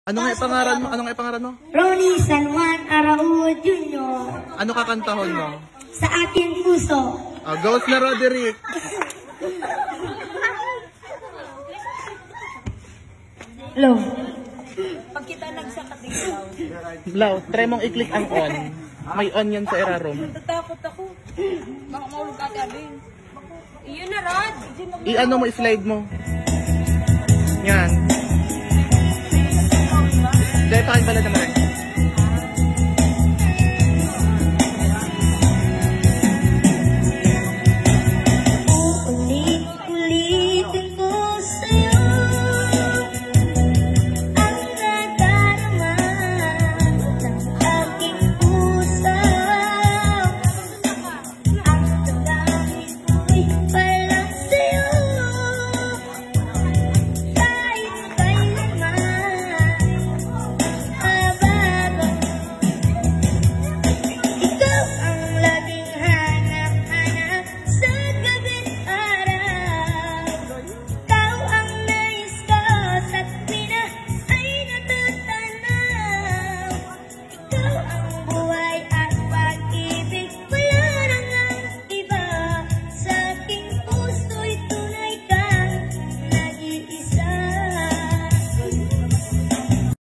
Ano nga ipangaran mo? Ano nga ipangaran mo? Ronnie San Juan Araújo Jr. Ano kakantahon mo? Sa ating puso. Ghost na Roderick. Hello. Pag kita nagsakatiglaw. Blaw, try mong i-click ang on. May on yan sa erarom. Natatakot ako. Baka maulog ka abin. Iyon na, Rod. I-ano mo, i-slide mo. Yan. Dahil pa kayo pala naman.